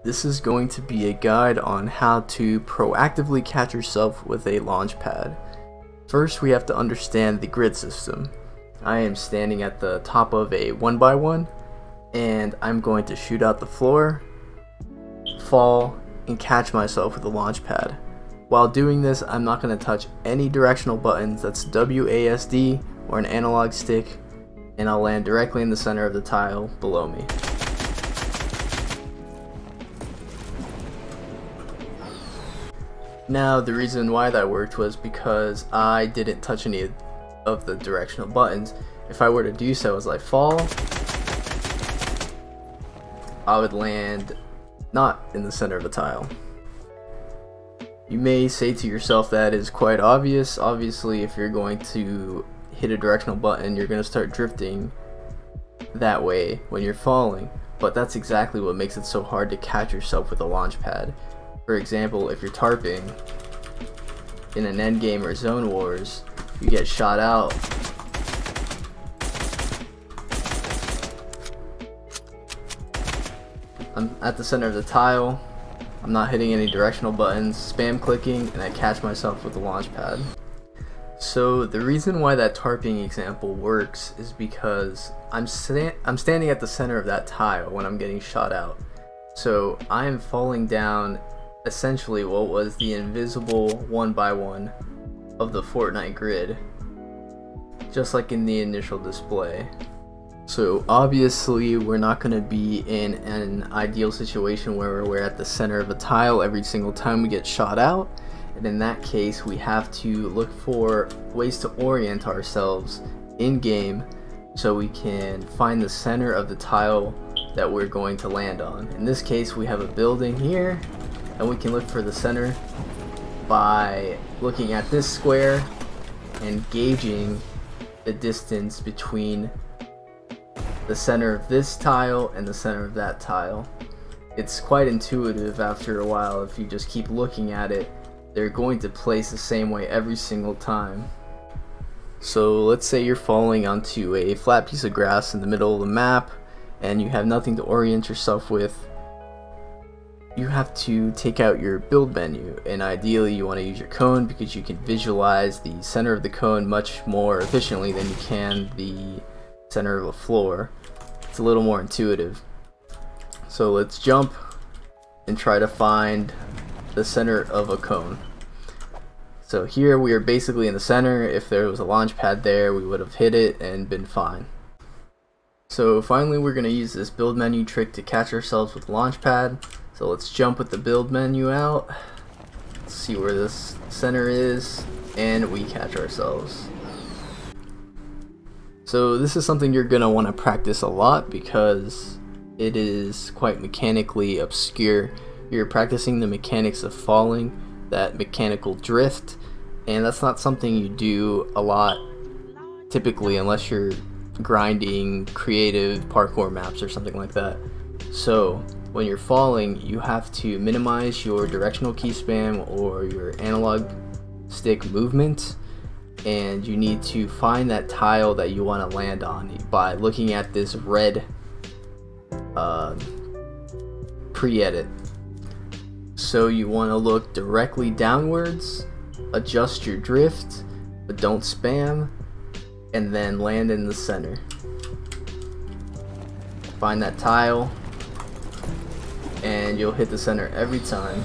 This is going to be a guide on how to proactively catch yourself with a launch pad. First, we have to understand the grid system. I am standing at the top of a 1x1 and I'm going to shoot out the floor, fall, and catch myself with a launch pad. While doing this, I'm not going to touch any directional buttons, that's WASD or an analog stick, and I'll land directly in the center of the tile below me. Now, the reason why that worked was because I didn't touch any of the directional buttons. If I were to do so as I fall, I would land not in the center of the tile. You may say to yourself that is quite obvious. Obviously, if you're going to hit a directional button, you're going to start drifting that way when you're falling. But that's exactly what makes it so hard to catch yourself with a launch pad. For example, if you're tarping in an endgame or zone wars, you get shot out. I'm at the center of the tile, I'm not hitting any directional buttons, spam clicking, and I catch myself with the launch pad. So the reason why that tarping example works is because I'm standing at the center of that tile when I'm getting shot out. So I am falling down essentially what was the invisible 1x1 of the Fortnite grid, just like in the initial display. So obviously we're not going to be in an ideal situation where we're at the center of a tile every single time we get shot out, and in that case we have to look for ways to orient ourselves in game so we can find the center of the tile that we're going to land on. In this case, we have a building here, and we can look for the center by looking at this square and gauging the distance between the center of this tile and the center of that tile. It's quite intuitive after a while. If you just keep looking at it, they're going to place the same way every single time. So let's say you're falling onto a flat piece of grass in the middle of the map and you have nothing to orient yourself with. You have to take out your build menu, and ideally you want to use your cone because you can visualize the center of the cone much more efficiently than you can the center of a floor. It's a little more intuitive. So let's jump and try to find the center of a cone. So here we are basically in the center. If there was a launch pad there, we would have hit it and been fine. So finally we're going to use this build menu trick to catch ourselves with launch pad. So let's jump with the build menu out, let's see where this center is, and we catch ourselves. So this is something you're going to want to practice a lot because it is quite mechanically obscure. You're practicing the mechanics of falling, that mechanical drift, and that's not something you do a lot typically unless you're grinding creative parkour maps or something like that. So when you're falling, you have to minimize your directional key spam or your analog stick movement, and you need to find that tile that you want to land on by looking at this red pre-edit. So you want to look directly downwards, adjust your drift, but don't spam, and then land in the center. Find that tile, and you'll hit the center every time.